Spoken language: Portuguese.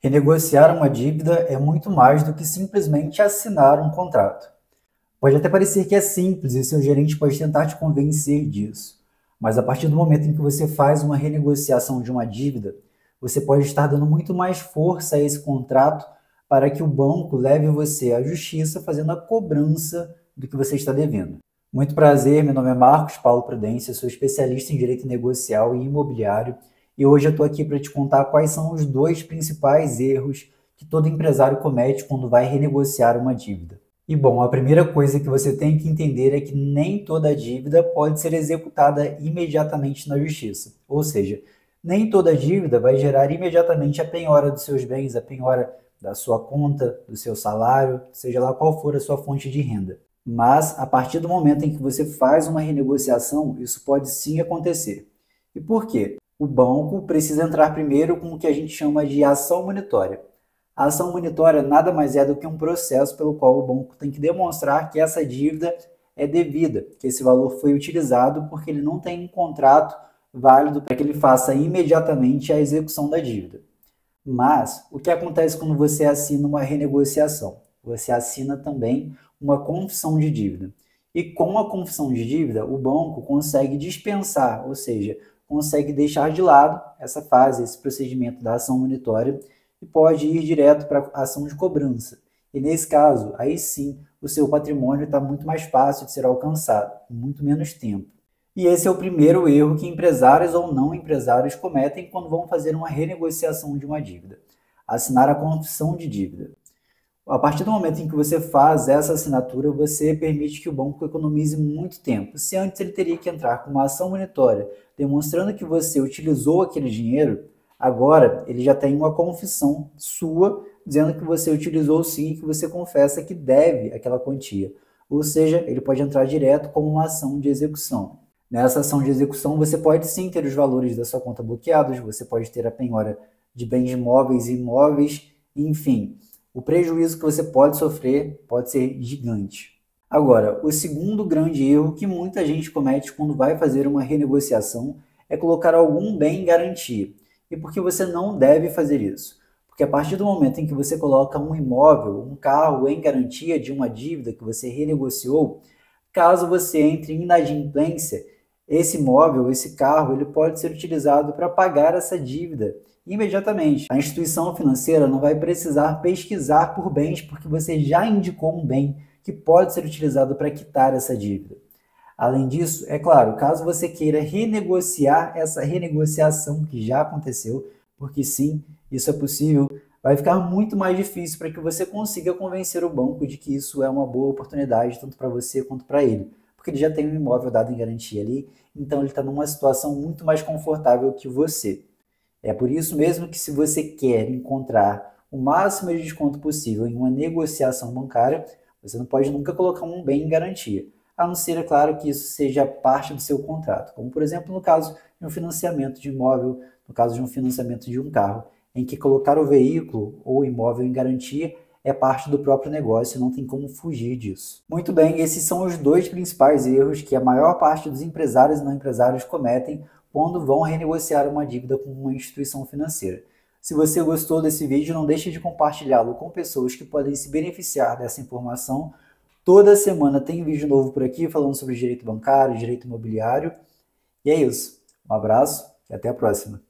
Renegociar uma dívida é muito mais do que simplesmente assinar um contrato. Pode até parecer que é simples e seu gerente pode tentar te convencer disso, mas a partir do momento em que você faz uma renegociação de uma dívida, você pode estar dando muito mais força a esse contrato para que o banco leve você à justiça fazendo a cobrança do que você está devendo. Muito prazer, meu nome é Marcos Paulo Prudência, sou especialista em direito negocial e imobiliário e hoje eu estou aqui para te contar quais são os dois principais erros que todo empresário comete quando vai renegociar uma dívida. E bom, a primeira coisa que você tem que entender é que nem toda dívida pode ser executada imediatamente na justiça. Ou seja, nem toda dívida vai gerar imediatamente a penhora dos seus bens, a penhora da sua conta, do seu salário, seja lá qual for a sua fonte de renda. Mas a partir do momento em que você faz uma renegociação, isso pode sim acontecer. E por quê? O banco precisa entrar primeiro com o que a gente chama de ação monitória. A ação monitória nada mais é do que um processo pelo qual o banco tem que demonstrar que essa dívida é devida, que esse valor foi utilizado porque ele não tem um contrato válido para que ele faça imediatamente a execução da dívida. Mas o que acontece quando você assina uma renegociação? Você assina também uma confissão de dívida. E com a confissão de dívida, o banco consegue dispensar, ou seja, consegue deixar de lado essa fase, esse procedimento da ação monitória e pode ir direto para a ação de cobrança. E nesse caso, aí sim, o seu patrimônio está muito mais fácil de ser alcançado, em muito menos tempo. E esse é o primeiro erro que empresários ou não empresários cometem quando vão fazer uma renegociação de uma dívida: assinar a confissão de dívida. A partir do momento em que você faz essa assinatura, você permite que o banco economize muito tempo. Se antes ele teria que entrar com uma ação monitória demonstrando que você utilizou aquele dinheiro, agora ele já tem uma confissão sua dizendo que você utilizou sim e que você confessa que deve aquela quantia. Ou seja, ele pode entrar direto como uma ação de execução. Nessa ação de execução, você pode sim ter os valores da sua conta bloqueados, você pode ter a penhora de bens móveis e imóveis, enfim. O prejuízo que você pode sofrer pode ser gigante. Agora, o segundo grande erro que muita gente comete quando vai fazer uma renegociação é colocar algum bem em garantia. E por que você não deve fazer isso? Porque a partir do momento em que você coloca um imóvel, um carro em garantia de uma dívida que você renegociou, caso você entre em inadimplência, esse imóvel, esse carro, ele pode ser utilizado para pagar essa dívida imediatamente. A instituição financeira não vai precisar pesquisar por bens porque você já indicou um bem que pode ser utilizado para quitar essa dívida. Além disso, é claro, caso você queira renegociar essa renegociação que já aconteceu, porque sim, isso é possível, vai ficar muito mais difícil para que você consiga convencer o banco de que isso é uma boa oportunidade, tanto para você quanto para ele, porque ele já tem um imóvel dado em garantia ali, então ele está numa situação muito mais confortável que você. É por isso mesmo que se você quer encontrar o máximo de desconto possível em uma negociação bancária, você não pode nunca colocar um bem em garantia, a não ser, é claro, que isso seja parte do seu contrato, como por exemplo no caso de um financiamento de imóvel, no caso de um financiamento de um carro, em que colocar o veículo ou o imóvel em garantia é parte do próprio negócio, não tem como fugir disso. Muito bem, esses são os dois principais erros que a maior parte dos empresários e não empresários cometem quando vão renegociar uma dívida com uma instituição financeira. Se você gostou desse vídeo, não deixe de compartilhá-lo com pessoas que podem se beneficiar dessa informação. Toda semana tem vídeo novo por aqui falando sobre direito bancário, direito imobiliário. E é isso. Um abraço e até a próxima.